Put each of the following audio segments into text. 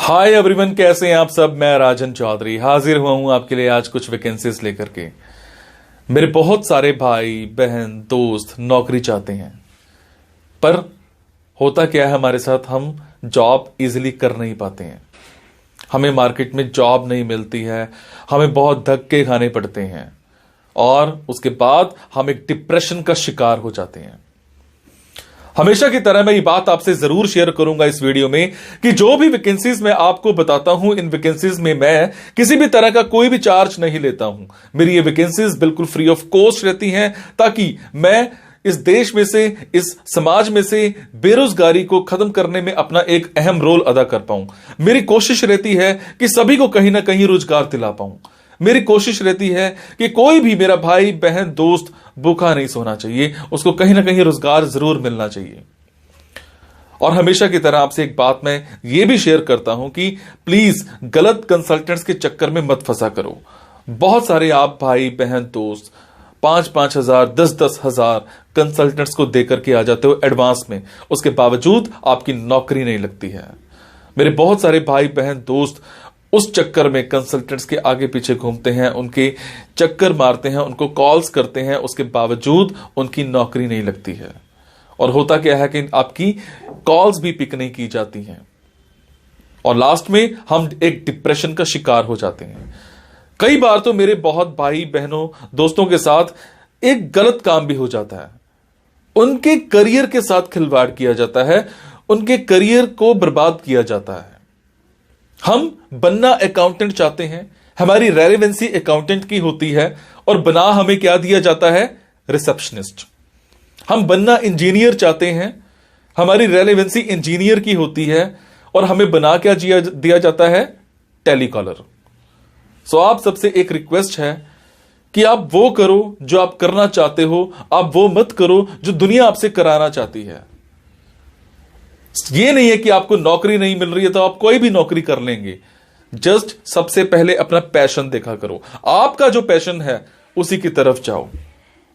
Hi everyone, कैसे हैं आप सब। मैं राजन चौधरी हाजिर हुआ हूं आपके लिए आज कुछ वैकेंसीज लेकर के। मेरे बहुत सारे भाई बहन दोस्त नौकरी चाहते हैं, पर होता क्या है हमारे साथ, हम जॉब इजीली कर नहीं पाते हैं। हमें मार्केट में जॉब नहीं मिलती है, हमें बहुत धक्के खाने पड़ते हैं और उसके बाद हम एक डिप्रेशन का शिकार हो जाते हैं। हमेशा की तरह मैं ये बात आपसे जरूर शेयर करूंगा इस वीडियो में कि जो भी वैकेंसीज मैं आपको बताता हूं, इन वैकेंसीज में मैं किसी भी तरह का कोई भी चार्ज नहीं लेता हूं। मेरी ये वैकेंसीज बिल्कुल फ्री ऑफ कॉस्ट रहती हैं, ताकि मैं इस देश में से, इस समाज में से बेरोजगारी को खत्म करने में अपना एक अहम रोल अदा कर पाऊं। मेरी कोशिश रहती है कि सभी को कहीं ना कहीं रोजगार दिला पाऊं। मेरी कोशिश रहती है कि कोई भी मेरा भाई बहन दोस्त भूखा नहीं सोना चाहिए, उसको कहीं ना कहीं रोजगार जरूर मिलना चाहिए। और हमेशा की तरह आपसे एक बात मैं ये भी शेयर करता हूं कि प्लीज गलत कंसल्टेंट्स के चक्कर में मत फंसा करो। बहुत सारे आप भाई बहन दोस्त 5-5 हजार 10-10 हजार कंसल्टेंट्स को देकर के आ जाते हो एडवांस में, उसके बावजूद आपकी नौकरी नहीं लगती है। मेरे बहुत सारे भाई बहन दोस्त उस चक्कर में कंसल्टेंट्स के आगे पीछे घूमते हैं, उनके चक्कर मारते हैं, उनको कॉल्स करते हैं, उसके बावजूद उनकी नौकरी नहीं लगती है। और होता क्या है कि आपकी कॉल्स भी पिक नहीं की जाती हैं और लास्ट में हम एक डिप्रेशन का शिकार हो जाते हैं। कई बार तो मेरे बहुत भाई बहनों दोस्तों के साथ एक गलत काम भी हो जाता है, उनके करियर के साथ खिलवाड़ किया जाता है, उनके करियर को बर्बाद किया जाता है। हम बनना अकाउंटेंट चाहते हैं, हमारी रेलेवेंसी अकाउंटेंट की होती है और बना हमें क्या दिया जाता है, रिसेप्शनिस्ट। हम बनना इंजीनियर चाहते हैं, हमारी रेलेवेंसी इंजीनियर की होती है और हमें बना क्या दिया जाता है, टेलीकॉलर। सो आप सबसे एक रिक्वेस्ट है कि आप वो करो जो आप करना चाहते हो, आप वो मत करो जो दुनिया आपसे कराना चाहती है। ये नहीं है कि आपको नौकरी नहीं मिल रही है तो आप कोई भी नौकरी कर लेंगे। जस्ट सबसे पहले अपना पैशन देखा करो, आपका जो पैशन है उसी की तरफ जाओ।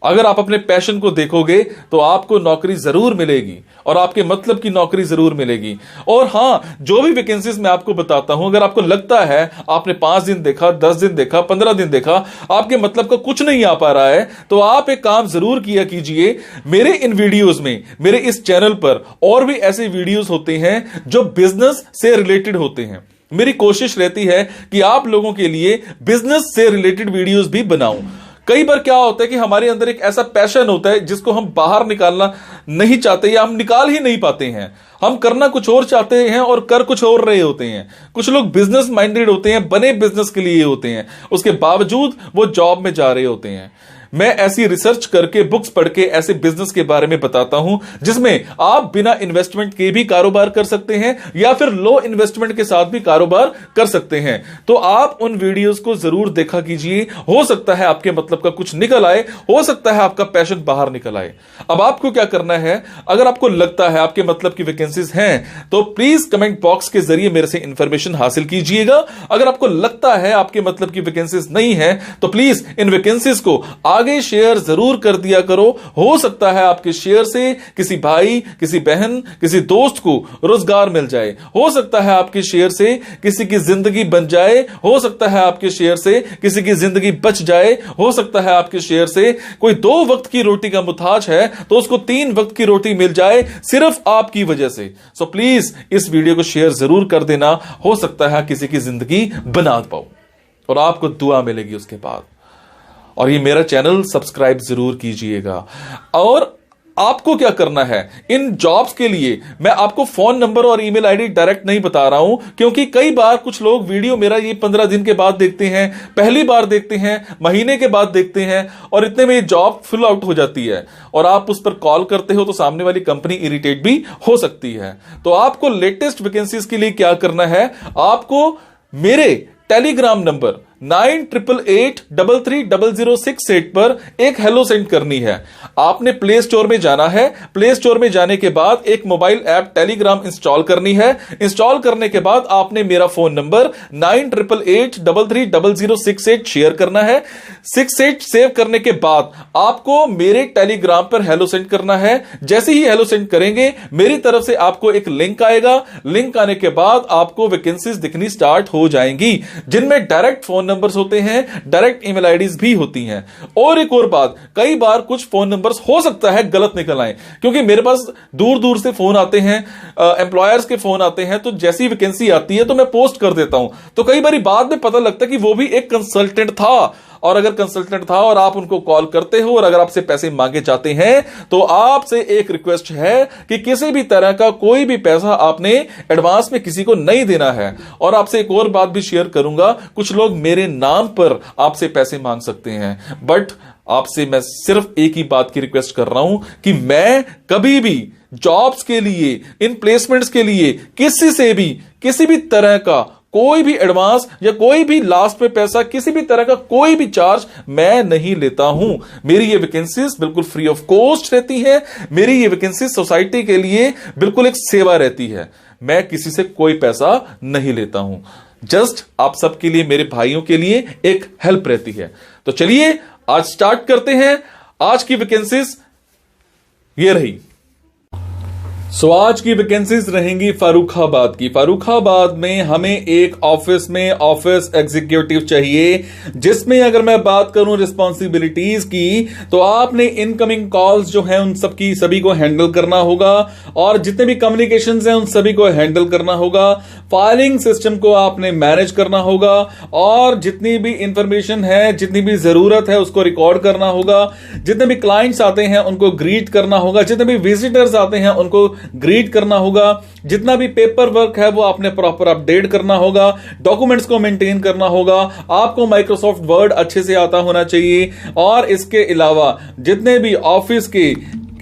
अगर आप अपने पैशन को देखोगे तो आपको नौकरी जरूर मिलेगी और आपके मतलब की नौकरी जरूर मिलेगी। और हां, जो भी वैकेंसीज मैं आपको बताता हूं, अगर आपको लगता है आपने 5 दिन देखा, 10 दिन देखा, 15 दिन देखा, आपके मतलब का कुछ नहीं आ पा रहा है, तो आप एक काम जरूर किया कीजिए। मेरे इन वीडियोस में, मेरे इस चैनल पर और भी ऐसे वीडियोस होते हैं जो बिजनेस से रिलेटेड होते हैं। मेरी कोशिश रहती है कि आप लोगों के लिए बिजनेस से रिलेटेड वीडियोस भी बनाऊं। कई बार क्या होता है कि हमारे अंदर एक ऐसा पैशन होता है जिसको हम बाहर निकालना नहीं चाहते या हम निकाल ही नहीं पाते हैं। हम करना कुछ और चाहते हैं और कर कुछ और रहे होते हैं। कुछ लोग बिजनेस माइंडेड होते हैं, बने बिजनेस के लिए होते हैं, उसके बावजूद वो जॉब में जा रहे होते हैं। मैं ऐसी रिसर्च करके, बुक्स पढ़ के ऐसे बिजनेस के बारे में बताता हूं जिसमें आप बिना इन्वेस्टमेंट के भी कारोबार कर सकते हैं या फिर लो इन्वेस्टमेंट के साथ भी कारोबार कर सकते हैं। तो आप उन वीडियोस को जरूर देखा कीजिए, हो सकता है आपके मतलब का कुछ निकल आए, हो सकता है आपका पैशन बाहर निकल आए। अब आपको क्या करना है, अगर आपको लगता है आपके मतलब की वैकेंसीज हैं तो प्लीज कमेंट बॉक्स के जरिए मेरे से इंफॉर्मेशन हासिल कीजिएगा। अगर आपको लगता है आपके मतलब की वैकेंसीज नहीं है तो प्लीज इन वैकेंसीज को आगे शेयर जरूर कर दिया करो। हो सकता है आपके शेयर से किसी भाई, किसी बहन, किसी दोस्त को रोजगार मिल जाए। हो सकता है आपके शेयर से किसी की जिंदगी बन जाए। हो सकता है आपके शेयर से किसी की जिंदगी बच जाए। हो सकता है आपके शेयर से कोई 2 वक्त की रोटी का मुताज है तो उसको 3 वक्त की रोटी मिल जाए, सिर्फ आपकी वजह से। सो प्लीज इस वीडियो को शेयर जरूर कर देना। हो सकता है किसी की जिंदगी बना पाओ और आपको दुआ मिलेगी उसके बाद। और ये मेरा चैनल सब्सक्राइब जरूर कीजिएगा। और आपको क्या करना है, इन जॉब्स के लिए मैं आपको फोन नंबर और ईमेल आईडी डायरेक्ट नहीं बता रहा हूं, क्योंकि कई बार कुछ लोग वीडियो मेरा ये 15 दिन के बाद देखते हैं, पहली बार देखते हैं, महीने के बाद देखते हैं और इतने में ये जॉब फिल आउट हो जाती है और आप उस पर कॉल करते हो तो सामने वाली कंपनी इरिटेट भी हो सकती है। तो आपको लेटेस्ट वैकेंसीज के लिए क्या करना है, आपको मेरे टेलीग्राम नंबर 9888330068 पर एक हेलो सेंड करनी है। आपने प्ले स्टोर में जाना है, प्ले स्टोर में जाने के बाद एक मोबाइल ऐप टेलीग्राम इंस्टॉल करनी है। इंस्टॉल करने के बाद आपने मेरा फोन नंबर 9888330068 शेयर करना है। 68 सेव करने के बाद आपको मेरे टेलीग्राम पर हेलो सेंड करना है। जैसे ही हेलो सेंड करेंगे मेरी तरफ से आपको एक लिंक आएगा। लिंक आने के बाद आपको वैकेंसीज दिखनी स्टार्ट हो जाएंगी, जिनमें डायरेक्ट फोन नंबर्स होते हैं, डायरेक्ट ईमेल आईडीज भी होती हैं। और एक और बात, कई बार कुछ फोन नंबर्स हो सकता है गलत निकल आए, क्योंकि मेरे पास दूर दूर से फोन आते हैं, एम्प्लॉयर्स के फोन आते हैं, तो जैसी वैकेंसी आती है तो मैं पोस्ट कर देता हूं। तो कई बार बाद में पता लगता है कि वो भी एक कंसल्टेंट था, और अगर कंसल्टेंट था और आप उनको कॉल करते हो और अगर आपसे पैसे मांगे जाते हैं तो आपसे एक रिक्वेस्ट है कि किसी भी तरह का कोई भी पैसा आपने एडवांस में किसी को नहीं देना है। और आपसे एक और बात भी शेयर करूंगा, कुछ लोग मेरे नाम पर आपसे पैसे मांग सकते हैं, बट आपसे मैं सिर्फ एक ही बात की रिक्वेस्ट कर रहा हूं कि मैं कभी भी जॉब्स के लिए, इन प्लेसमेंट्स के लिए किसी से भी किसी भी तरह का कोई भी एडवांस या कोई भी लास्ट में पैसा, किसी भी तरह का कोई भी चार्ज मैं नहीं लेता हूं। मेरी ये वैकेंसीज बिल्कुल फ्री ऑफ कॉस्ट रहती है। मेरी ये वैकेंसीज सोसाइटी के लिए बिल्कुल एक सेवा रहती है। मैं किसी से कोई पैसा नहीं लेता हूं, जस्ट आप सबके लिए, मेरे भाइयों के लिए एक हेल्प रहती है। तो चलिए आज स्टार्ट करते हैं। आज की वैकेंसीज ये रही। आज की वैकेंसीज रहेंगी फारुखाबाद की। फारुखाबाद में हमें एक ऑफिस में ऑफिस एग्जीक्यूटिव चाहिए, जिसमें अगर मैं बात करूं रिस्पॉन्सिबिलिटीज की, तो आपने इनकमिंग कॉल्स जो हैं उन सबकी सभी को हैंडल करना होगा, और जितने भी कम्युनिकेशंस हैं उन सभी को हैंडल करना होगा। फाइलिंग सिस्टम को आपने मैनेज करना होगा, और जितनी भी इंफॉर्मेशन है, जितनी भी जरूरत है उसको रिकॉर्ड करना होगा। जितने भी क्लाइंट्स आते हैं उनको ग्रीट करना होगा, जितने भी विजिटर्स आते हैं उनको ग्रीट करना होगा। जितना भी पेपर वर्क है वो आपने प्रॉपर अपडेट करना होगा। डॉक्यूमेंट्स को मेंटेन करना होगा। आपको माइक्रोसॉफ्ट वर्ड अच्छे से आता होना चाहिए, और इसके अलावा जितने भी ऑफिस के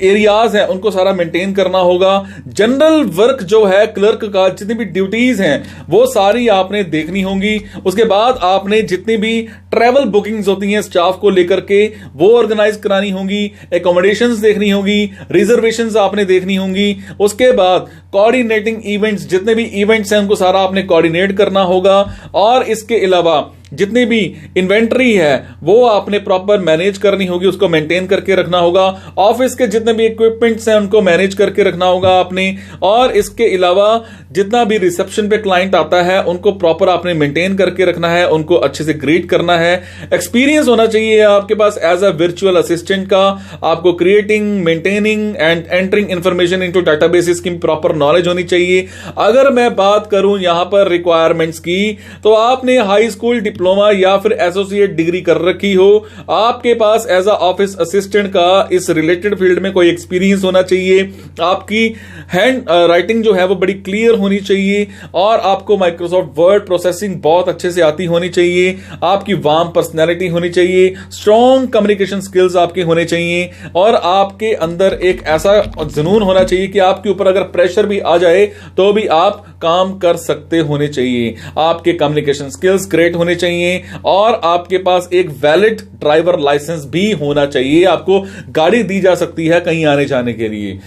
एरियाज हैं उनको सारा मेंटेन करना होगा। जनरल वर्क जो है क्लर्क का, जितनी भी ड्यूटीज हैं वो सारी आपने देखनी होंगी। उसके बाद आपने जितनी भी ट्रैवल बुकिंग्स होती हैं स्टाफ को लेकर के वो ऑर्गेनाइज करानी होंगी। एकोमोडेशंस देखनी होगी, रिजर्वेशंस आपने देखनी होंगी। उसके बाद कोऑर्डिनेटिंग इवेंट्स, जितने भी इवेंट्स हैं उनको सारा आपने कोऑर्डिनेट करना होगा। और इसके अलावा जितनी भी इन्वेंट्री है वो आपने प्रॉपर मैनेज करनी होगी, उसको मेंटेन करके रखना होगा। ऑफिस के जितने भी इक्विपमेंट्स हैं उनको मैनेज करके रखना होगा आपने। और इसके अलावा जितना भी रिसेप्शन पे क्लाइंट आता है उनको प्रॉपर आपने मेंटेन करके रखना है, उनको अच्छे से ग्रीट करना है। एक्सपीरियंस होना चाहिए आपके पास एज अ वर्चुअल असिस्टेंट का। आपको creating, maintaining and entering information into databases की प्रॉपर नॉलेज होनी चाहिए। अगर मैं बात करूं यहां पर रिक्वायरमेंट्स की, तो आपने हाई स्कूल डिप्लोमा या फिर एसोसिएट डिग्री कर रखी हो। आपके पास एज अ ऑफिस असिस्टेंट का इस रिलेटेड फील्ड में कोई एक्सपीरियंस होना चाहिए। आपकी हैंड राइटिंग जो है वो बड़ी क्लियर होनी चाहिए, और आपको माइक्रोसॉफ्ट वर्ड प्रोसेसिंग बहुत अच्छे से आती होनी चाहिए। आपकी वार्म पर्सनैलिटी होनी चाहिए, स्ट्रॉन्ग कम्युनिकेशन स्किल्स आपके होने चाहिए, और आपके अंदर एक ऐसा जुनून होना चाहिए कि आपके ऊपर अगर प्रेशर भी आ जाए तो भी आप काम कर सकते होने चाहिए। आपके कम्युनिकेशन स्किल्स ग्रेट होने चाहिए, और आपके पास एक वैलिड ड्राइवर लाइसेंस भी होना चाहिए। आपको गाड़ी दी जा सकती है कहीं आने जाने के लिए।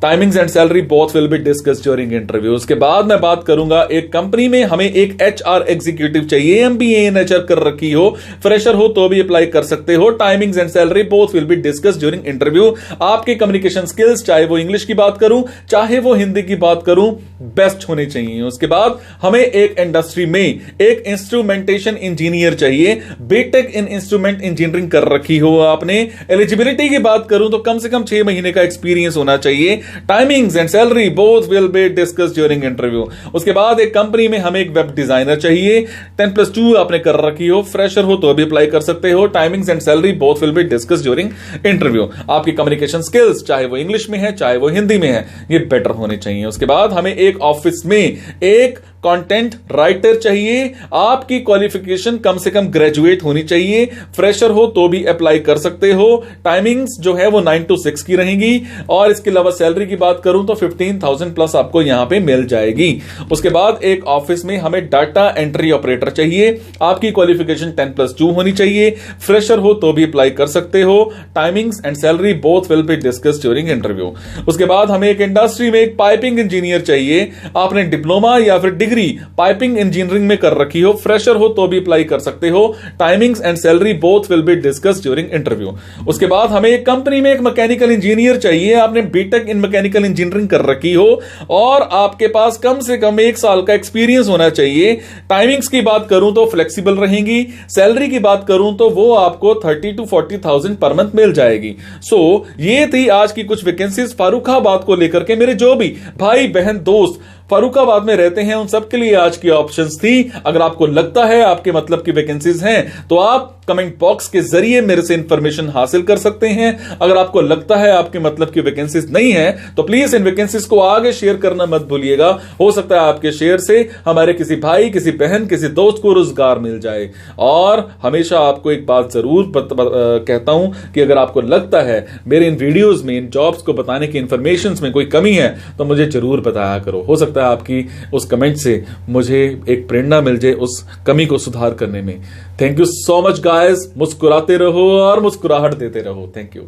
Timings and salary both will be discussed during interview. उसके बाद मैं बात करूंगा, एक कंपनी में हमें एक एचआर एग्जीक्यूटिव चाहिए। एमबीए इन एचआर कर रखी हो, फ्रेशर हो तो भी अप्लाई कर सकते हो। Timings and salary both will be discussed during interview. आपके कम्युनिकेशन स्किल्स, चाहे वो इंग्लिश की बात करूं चाहे वो हिंदी की बात करूं, बेस्ट होने चाहिए। उसके बाद हमें एक इंडस्ट्री में एक इंस्ट्रूमेंटेशन इंजीनियर चाहिए। बीटेक इन इंस्ट्रूमेंट इंजीनियरिंग कर रखी हो आपने। एलिजिबिलिटी की बात करूं तो कम से कम 6 महीने का एक्सपीरियंस होना चाहिए। Timings and salary both will be discussed during interview. उसके बाद एक कंपनी में हमें एक वेब डिजाइनर चाहिए। 10+2 आपने कर रखी हो, फ्रेशर हो तो भी अप्लाई कर सकते हो। Timings and salary both will be discussed during interview. आपकी कम्युनिकेशन स्किल्स, चाहे वो इंग्लिश में है चाहे वो हिंदी में है, ये बेटर होने चाहिए। उसके बाद हमें एक ऑफिस में एक कंटेंट राइटर चाहिए, आपकी क्वालिफिकेशन कम से कम ग्रेजुएट होनी चाहिए, फ्रेशर हो तो भी अप्लाई कर सकते हो। टाइमिंग्स जो है वो 9 to 6 की रहेंगी, और इसके अलावा सैलरी की बात करूं तो 15,000 प्लस आपको यहां पे मिल जाएगी। उसके बाद एक ऑफिस में हमें डाटा एंट्री ऑपरेटर चाहिए, आपकी क्वालिफिकेशन 10+2 होनी चाहिए, फ्रेशर हो तो भी अप्लाई कर सकते हो। Timings and salary both will be discussed during interview. उसके बाद हमें एक इंडस्ट्री में एक पाइपिंग इंजीनियर चाहिए, आपने डिप्लोमा या फिर डिग्री पाइपिंग इंजीनियरिंग में कर रखी हो, फ्रेशर हो तो भी अप्लाई कर सकते हो। Timings and salary both will be discussed during interview. उसके बाद हमें एक कंपनी में एक मैकेनिकल इंजीनियर चाहिए, आपने बीटेक इन मैकेनिकल इंजीनियरिंग कर रखी हो और आपके पास कम से कम 1 साल का एक्सपीरियंस होना चाहिए। टाइमिंग्स की बात करूं तो फ्लेक्सिबल रहेंगी, सैलरी की बात करूं तो वो आपको 30 to 40,000 पर मंथ मिल जाएगी। सो ये थी आज की कुछ वैकेंसीज फर्रुखाबाद को लेकर के। मेरे जो भी भाई बहन दोस्त फर्रुखाबाद में रहते हैं उन सबके लिए आज की ऑप्शंस थी। अगर आपको लगता है आपके मतलब की वैकेंसीज हैं तो आप कमेंट बॉक्स के जरिए मेरे से इंफॉर्मेशन हासिल कर सकते हैं। अगर आपको लगता है आपके मतलब की वैकेंसीज नहीं है तो प्लीज इन वैकेंसीज को आगे शेयर करना मत भूलिएगा। हो सकता है आपके शेयर से हमारे किसी भाई, किसी बहन, किसी दोस्त को रोजगार मिल जाए। और हमेशा आपको एक बात जरूर कहता हूं कि अगर आपको लगता है मेरे इन वीडियोज में, इन जॉब्स को बताने की इंफॉर्मेशन में कोई कमी है तो मुझे जरूर बताया करो। हो सकता है आपकी उस कमेंट से मुझे एक प्रेरणा मिल जाए उस कमी को सुधार करने में। Thank you so much guys. मुस्कुराते रहो और मुस्कुराहट देते रहो। Thank you.